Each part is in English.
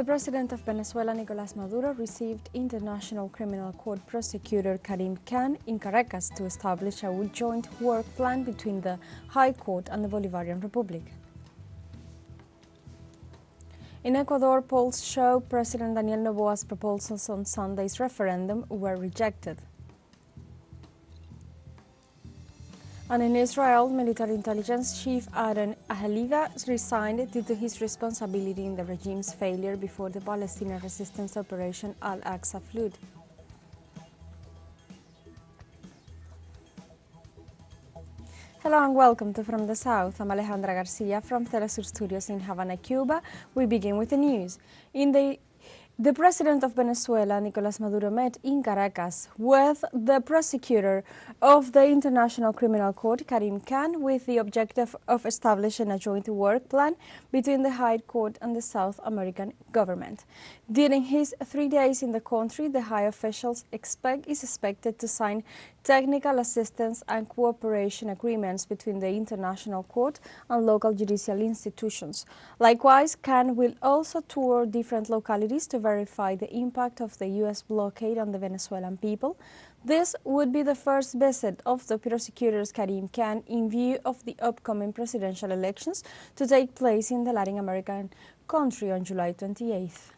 The president of Venezuela, Nicolás Maduro, received International Criminal Court prosecutor Karim Khan in Caracas to establish a joint work plan between the High Court and the Bolivarian Republic. In Ecuador, polls show President Daniel Noboa's proposals on Sunday's referendum were rejected. And in Israel, military intelligence chief Aaron Ahaliga resigned due to his responsibility in the regime's failure before the Palestinian resistance operation Al-Aqsa flood. Hello and welcome to From the South. I'm Alejandra Garcia from teleSUR studios in Havana, Cuba. We begin with the news. The president of Venezuela, Nicolás Maduro, met in Caracas with the prosecutor of the International Criminal Court, Karim Khan, with the objective of establishing a joint work plan between the High Court and the South American government. During his 3 days in the country, the high officials is expected to sign technical assistance and cooperation agreements between the International Court and local judicial institutions. Likewise, Khan will also tour different localities to verify the impact of the U.S. blockade on the Venezuelan people. This would be the first visit of the prosecutor's Karim Khan in view of the upcoming presidential elections to take place in the Latin American country on July 28th.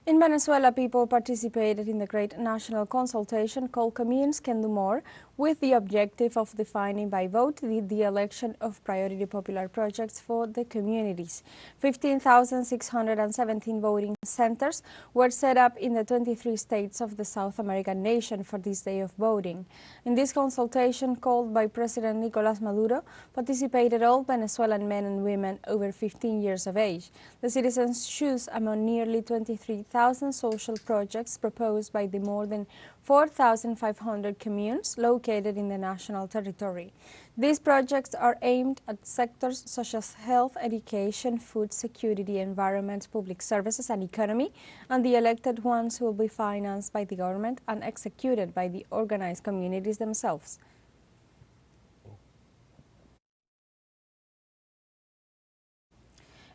In Venezuela, people participated in the great national consultation called Communes Can Do More, with the objective of defining by vote the election of priority popular projects for the communities. 15,617 voting centers were set up in the 23 states of the South American nation for this day of voting. In this consultation, called by President Nicolás Maduro, participated all Venezuelan men and women over 15 years of age. The citizens choose among nearly 23,000 social projects proposed by the more than 4,500 communes located in the national territory. These projects are aimed at sectors such as health, education, food security, environment, public services and economy, and the elected ones will be financed by the government and executed by the organized communities themselves.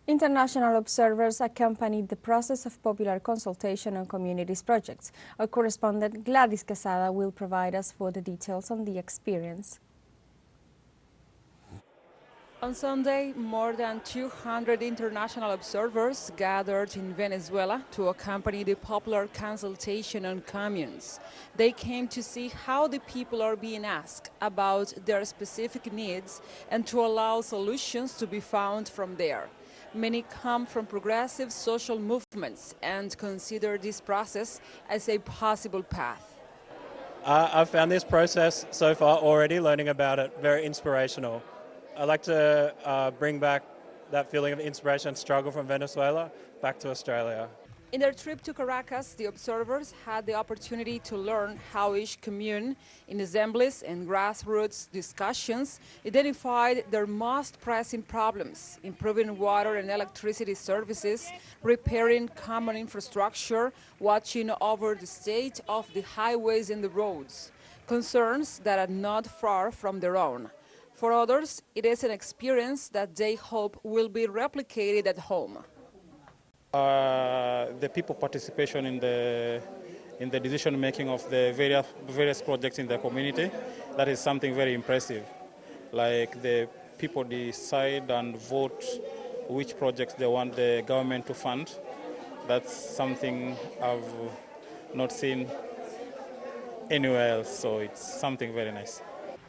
International observers accompanied the process of popular consultation on communities projects. Our correspondent Gladys Quesada will provide us further details on the experience. On Sunday, more than 200 international observers gathered in Venezuela to accompany the popular consultation on communes. They came to see how the people are being asked about their specific needs and to allow solutions to be found from there. Many come from progressive social movements and consider this process as a possible path. I've found this process so far already, learning about it, very inspirational. I'd like to bring back that feeling of inspiration and struggle from Venezuela back to Australia. In their trip to Caracas, the observers had the opportunity to learn how each commune, in assemblies and grassroots discussions, identified their most pressing problems: improving water and electricity services, repairing common infrastructure, watching over the state of the highways and the roads, concerns that are not far from their own. For others, it is an experience that they hope will be replicated at home. The people participation in the decision making of the various projects in the community, that is something very impressive. Like the people decide and vote which projects they want the government to fund. That's something I've not seen anywhere else, so it's something very nice.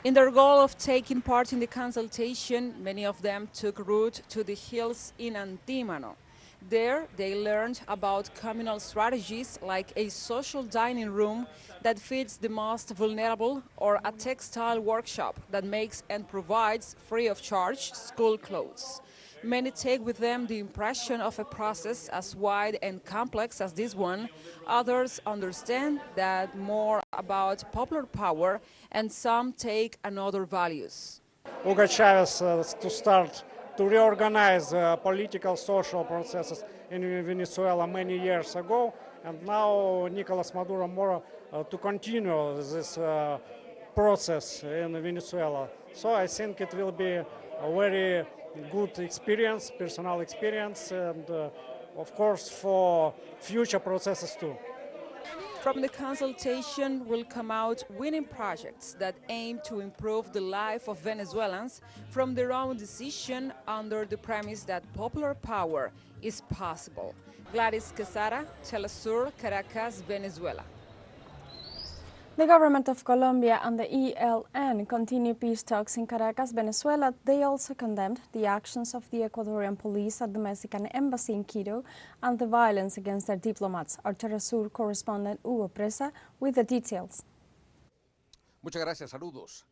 In their goal of taking part in the consultation, many of them took route to the hills in Antímano. There, they learned about communal strategies like a social dining room that feeds the most vulnerable, or a textile workshop that makes and provides free of charge school clothes. Many take with them the impression of a process as wide and complex as this one. Others understand that more about popular power, and some take another values. Hugo Chavez to start to reorganize political, social processes in Venezuela many years ago, and now Nicolas Maduro more to continue this process in Venezuela. So I think it will be a very good experience, personal experience, and of course for future processes too. From the consultation will come out winning projects that aim to improve the life of Venezuelans from their own decision under the premise that popular power is possible. Gladys Quesada, teleSUR, Caracas, Venezuela. The government of Colombia and the ELN continue peace talks in Caracas, Venezuela. They also condemned the actions of the Ecuadorian police at the Mexican embassy in Quito and the violence against their diplomats. Our teleSUR correspondent Hugo Presa with the details. Muchas gracias, saludos.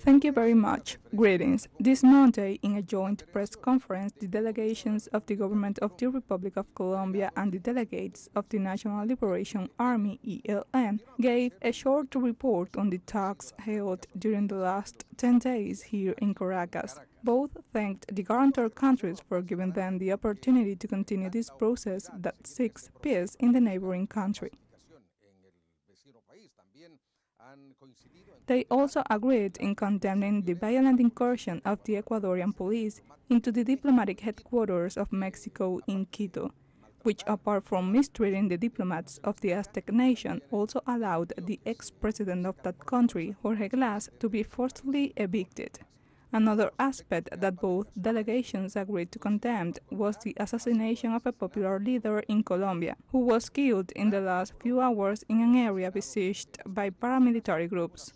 Thank you very much. Greetings. This Monday, in a joint press conference, the delegations of the government of the Republic of Colombia and the delegates of the National Liberation Army, ELN, gave a short report on the talks held during the last 10 days here in Caracas. Both thanked the guarantor countries for giving them the opportunity to continue this process that seeks peace in the neighboring country. They also agreed in condemning the violent incursion of the Ecuadorian police into the diplomatic headquarters of Mexico in Quito, which, apart from mistreating the diplomats of the Aztec nation, also allowed the ex-president of that country, Jorge Glass, to be forcibly evicted. Another aspect that both delegations agreed to condemn was the assassination of a popular leader in Colombia, who was killed in the last few hours in an area besieged by paramilitary groups.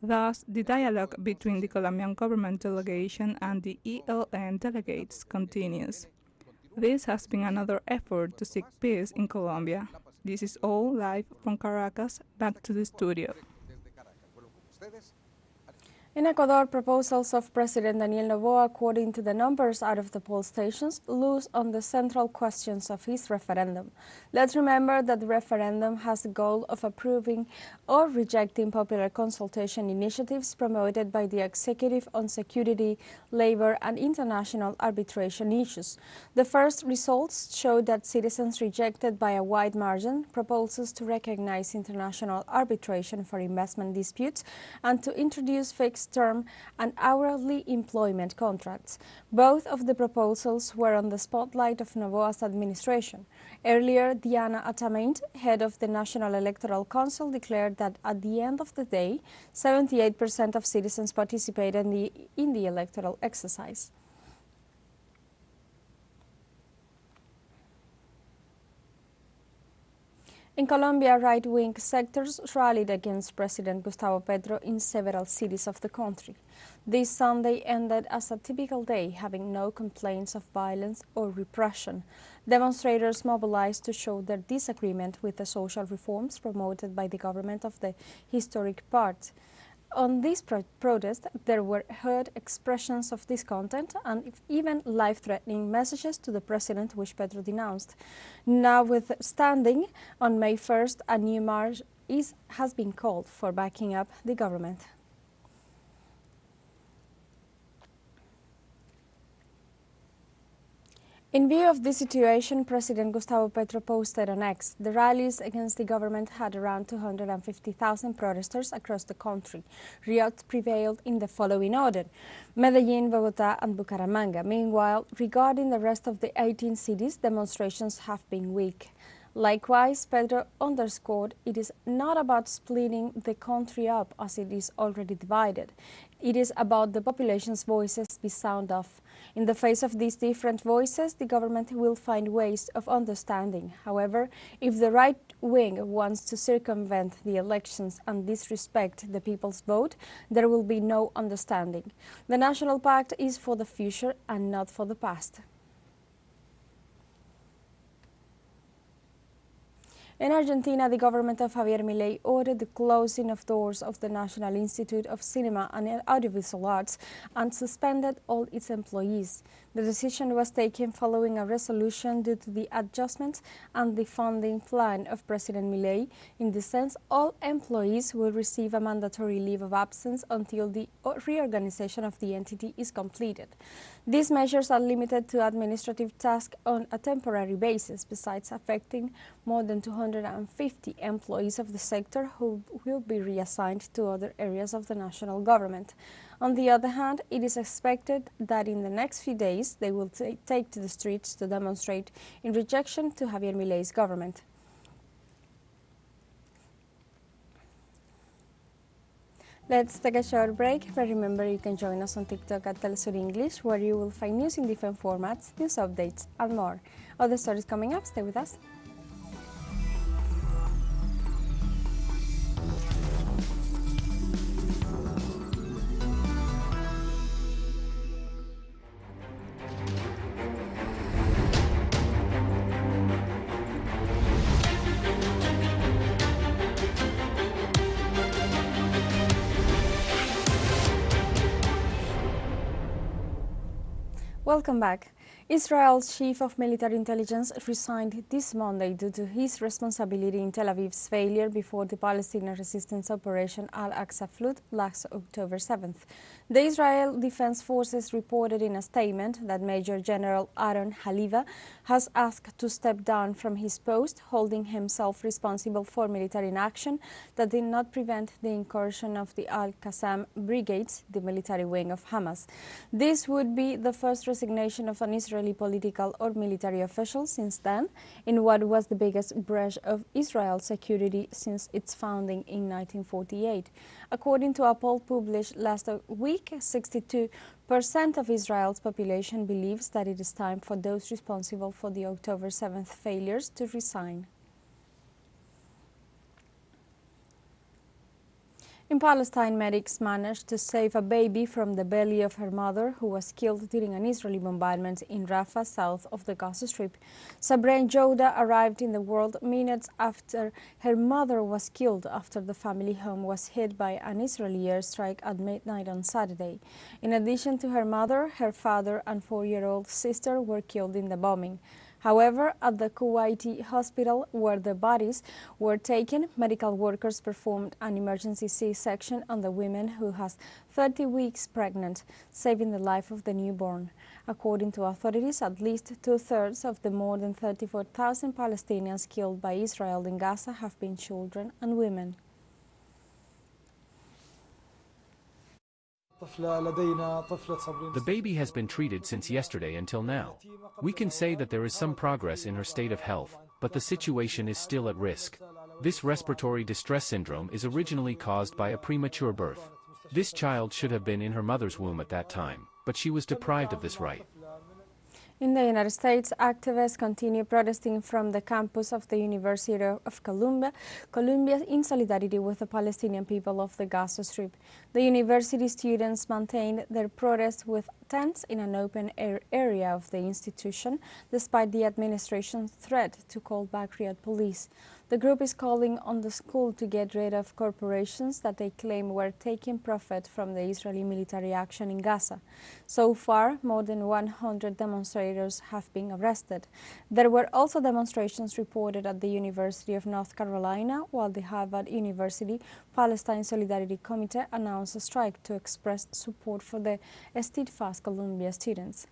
Thus, the dialogue between the Colombian government delegation and the ELN delegates continues. This has been another effort to seek peace in Colombia. This is all live from Caracas. Back to the studio. In Ecuador, proposals of President Daniel Noboa, according to the numbers out of the poll stations, lose on the central questions of his referendum. Let's remember that the referendum has the goal of approving or rejecting popular consultation initiatives promoted by the executive on security, labor, and international arbitration issues. The first results showed that citizens rejected by a wide margin proposals to recognize international arbitration for investment disputes and to introduce fixed-term and hourly employment contracts. Both of the proposals were on the spotlight of Noboa's administration. Earlier, Diana Atamaint, head of the National Electoral Council, declared that at the end of the day, 78% of citizens participated in the electoral exercise. In Colombia, right-wing sectors rallied against President Gustavo Petro in several cities of the country. This Sunday ended as a typical day, having no complaints of violence or repression. Demonstrators mobilized to show their disagreement with the social reforms promoted by the government of the historic part. On this protest, there were heard expressions of discontent and even life-threatening messages to the president, which Petro denounced. Notwithstanding, on May 1st, a new march has been called for backing up the government. In view of this situation, President Gustavo Petro posted on X, the rallies against the government had around 250,000 protesters across the country. Riots prevailed in the following order: Medellin, Bogotá, and Bucaramanga. Meanwhile, regarding the rest of the 18 cities, demonstrations have been weak. Likewise, Petro underscored it is not about splitting the country up as it is already divided. It is about the population's voices be sound off. In the face of these different voices, the government will find ways of understanding. However, if the right wing wants to circumvent the elections and disrespect the people's vote, there will be no understanding. The National Pact is for the future and not for the past. In Argentina, the government of Javier Milei ordered the closing of doors of the National Institute of Cinema and Audiovisual Arts and suspended all its employees. The decision was taken following a resolution due to the adjustments and the funding plan of President Milei. In this sense, all employees will receive a mandatory leave of absence until the reorganization of the entity is completed. These measures are limited to administrative tasks on a temporary basis, besides affecting more than 250 employees of the sector who will be reassigned to other areas of the national government. On the other hand, it is expected that in the next few days they will take to the streets to demonstrate in rejection to Javier Milei's government. Let's take a short break, but remember you can join us on TikTok at teleSUR English, where you will find news in different formats, news updates, and more. Other stories coming up, stay with us. Welcome back. Israel's chief of military intelligence resigned this Monday due to his responsibility in Tel Aviv's failure before the Palestinian resistance operation Al-Aqsa Flood last October 7th. The Israel Defense Forces reported in a statement that Major General Aaron Haliva has asked to step down from his post, holding himself responsible for military inaction that did not prevent the incursion of the Al-Qassam brigades, the military wing of Hamas. This would be the first resignation of an Israeli political or military official since then, in what was the biggest breach of Israel's security since its founding in 1948. According to a poll published last week, 62% of Israel's population believes that it is time for those responsible for the October 7th failures to resign. In Palestine, medics managed to save a baby from the belly of her mother, who was killed during an Israeli bombardment in Rafah, south of the Gaza Strip. Sabrain Jouda arrived in the world minutes after her mother was killed after the family home was hit by an Israeli airstrike at midnight on Saturday. In addition to her mother, her father and 4-year-old sister were killed in the bombing. However, at the Kuwaiti hospital where the bodies were taken, medical workers performed an emergency C-section on the woman who was 30 weeks pregnant, saving the life of the newborn. According to authorities, at least 2/3 of the more than 34,000 Palestinians killed by Israel in Gaza have been children and women. The baby has been treated since yesterday until now. We can say that there is some progress in her state of health, but the situation is still at risk. This respiratory distress syndrome is originally caused by a premature birth. This child should have been in her mother's womb at that time, but she was deprived of this right. In the United States, activists continue protesting from the campus of the University of Columbia in solidarity with the Palestinian people of the Gaza Strip. The university students maintained their protest with tents in an open-air area of the institution, despite the administration's threat to call back Riyadh police. The group is calling on the school to get rid of corporations that they claim were taking profit from the Israeli military action in Gaza. So far, more than 100 demonstrators have been arrested. There were also demonstrations reported at the University of North Carolina, while the Harvard University Palestine Solidarity Committee announced a strike to express support for the steadfast Columbia students.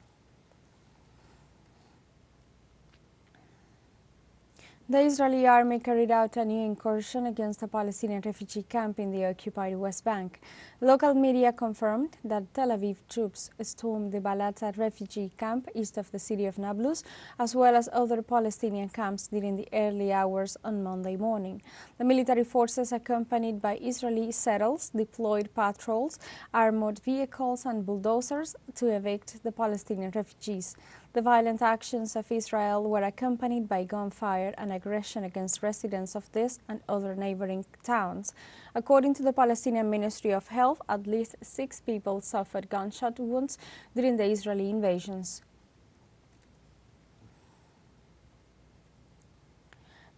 The Israeli army carried out a new incursion against a Palestinian refugee camp in the occupied West Bank. Local media confirmed that Tel Aviv troops stormed the Balata refugee camp east of the city of Nablus, as well as other Palestinian camps during the early hours on Monday morning. The military forces, accompanied by Israeli settlers, deployed patrols, armored vehicles and bulldozers to evict the Palestinian refugees. The violent actions of Israel were accompanied by gunfire and aggression against residents of this and other neighboring towns. According to the Palestinian Ministry of Health, at least 6 people suffered gunshot wounds during the Israeli invasions.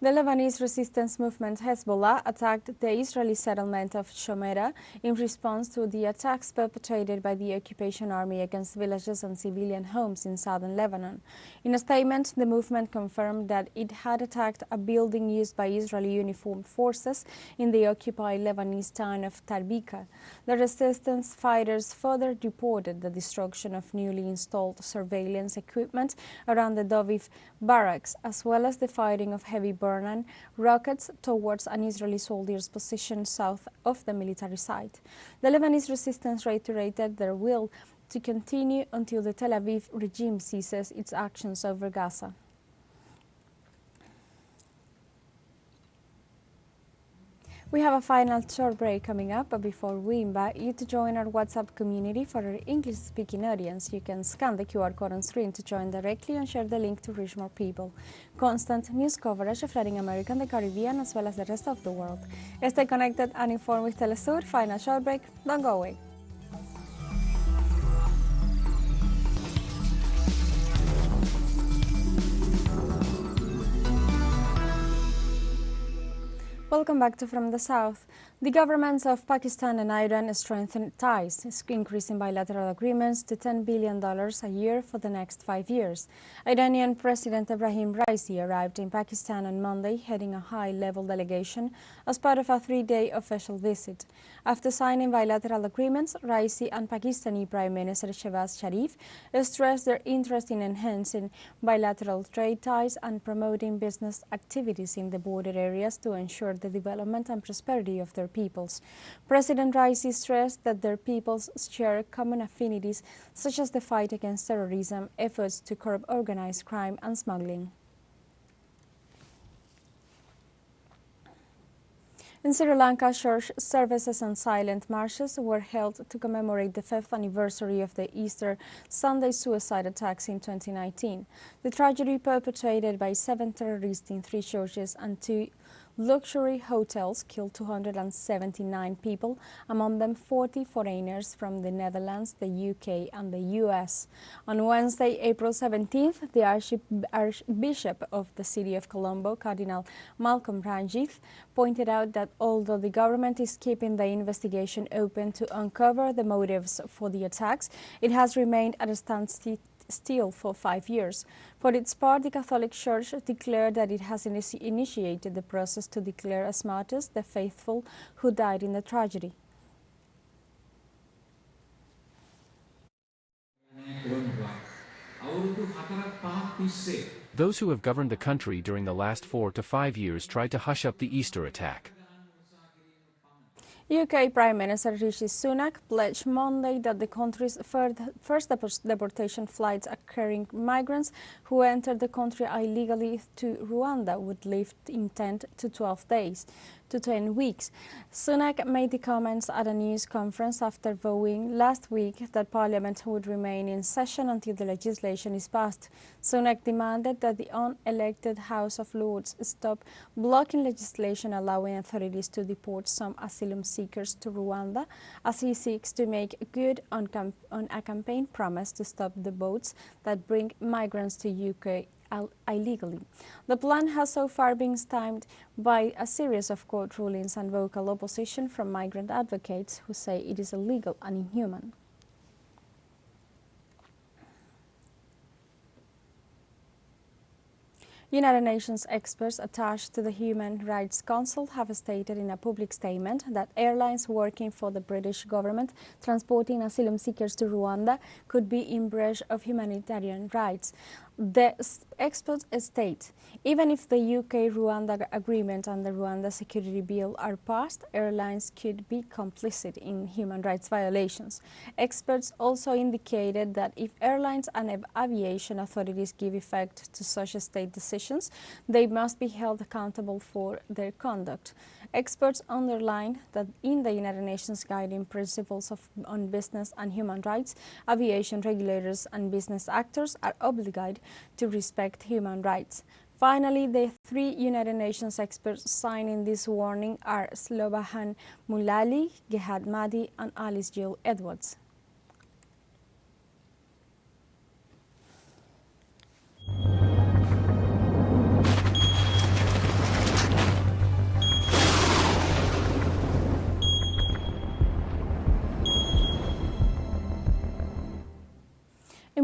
The Lebanese resistance movement Hezbollah attacked the Israeli settlement of Shomeira in response to the attacks perpetrated by the occupation army against villages and civilian homes in southern Lebanon. In a statement, the movement confirmed that it had attacked a building used by Israeli uniformed forces in the occupied Lebanese town of Tarbika. The resistance fighters further reported the destruction of newly installed surveillance equipment around the Doviv barracks, as well as the firing of heavy rockets towards an Israeli soldier's position south of the military site. The Lebanese resistance reiterated their will to continue until the Tel Aviv regime ceases its actions over Gaza. We have a final short break coming up, but before we invite you to join our WhatsApp community for our English-speaking audience, you can scan the QR code on screen to join directly and share the link to reach more people. Constant news coverage of Latin America and the Caribbean, as well as the rest of the world. Stay connected and informed with teleSUR. Final short break. Don't go away. Welcome back to From the South. The governments of Pakistan and Iran strengthened ties, increasing bilateral agreements to $10 billion a year for the next 5 years. Iranian President Ebrahim Raisi arrived in Pakistan on Monday, heading a high-level delegation as part of a 3-day official visit. After signing bilateral agreements, Raisi and Pakistani Prime Minister Shehbaz Sharif stressed their interest in enhancing bilateral trade ties and promoting business activities in the border areas to ensure the development and prosperity of their peoples. President Raisi stressed that their peoples share common affinities such as the fight against terrorism, efforts to curb organized crime and smuggling. In Sri Lanka, church services and silent marches were held to commemorate the 5th anniversary of the Easter Sunday suicide attacks in 2019. The tragedy perpetrated by 7 terrorists in 3 churches and 2 luxury hotels killed 279 people, among them 40 foreigners from the Netherlands, the UK and the US. On Wednesday, April 17th, the Archbishop of the City of Colombo, Cardinal Malcolm Ranjith, pointed out that although the government is keeping the investigation open to uncover the motives for the attacks, it has remained at a standstill for 5 years. For its part, the Catholic Church declared that it has initiated the process to declare as martyrs the faithful who died in the tragedy. Those who have governed the country during the last 4 to 5 years tried to hush up the Easter attack. UK Prime Minister Rishi Sunak pledged Monday that the country's first deportation flights carrying migrants who entered the country illegally to Rwanda would lift in 10 to 12 days to 10 weeks. Sunak made the comments at a news conference after vowing last week that Parliament would remain in session until the legislation is passed. Sunak demanded that the unelected House of Lords stop blocking legislation allowing authorities to deport some asylum seekers to Rwanda, as he seeks to make good on a campaign promise to stop the boats that bring migrants to UK illegally. The plan has so far been stymied by a series of court rulings and vocal opposition from migrant advocates who say it is illegal and inhuman. United Nations experts attached to the Human Rights Council have stated in a public statement that airlines working for the British government transporting asylum seekers to Rwanda could be in breach of humanitarian rights. The experts state, even if the UK-Rwanda agreement and the Rwanda security bill are passed, airlines could be complicit in human rights violations. Experts also indicated that if airlines and aviation authorities give effect to such state decisions, they must be held accountable for their conduct. Experts underline that in the United Nations Guiding Principles on Business and Human Rights, aviation regulators and business actors are obligated to respect human rights. Finally, the 3 United Nations experts signing this warning are Slobodan Mulali, Gehad Mahdi, and Alice Jill Edwards.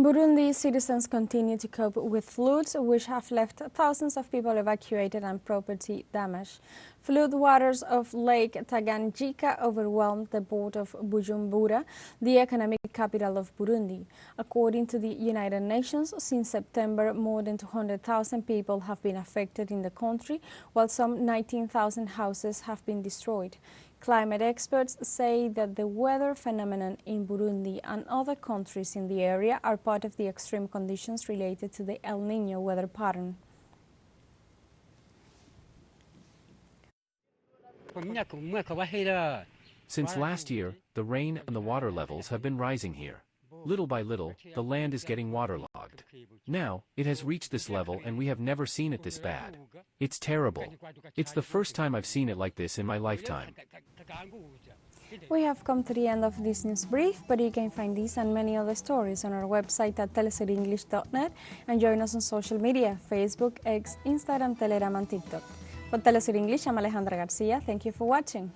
Burundi, citizens continue to cope with floods, which have left thousands of people evacuated and property damaged. Flood waters of Lake Tanganyika overwhelmed the port of Bujumbura, the economic capital of Burundi. According to the United Nations, since September, more than 200,000 people have been affected in the country, while some 19,000 houses have been destroyed. Climate experts say that the weather phenomenon in Burundi and other countries in the area are part of the extreme conditions related to the El Niño weather pattern. Since last year, the rain and the water levels have been rising here. Little by little, the land is getting waterlogged. Now, it has reached this level and we have never seen it this bad. It's terrible. It's the first time I've seen it like this in my lifetime. We have come to the end of this news brief, but you can find these and many other stories on our website at telesurenglish.net and join us on social media, Facebook, X, Instagram, Telegram and TikTok. For Telesur English, I'm Alejandra Garcia. Thank you for watching.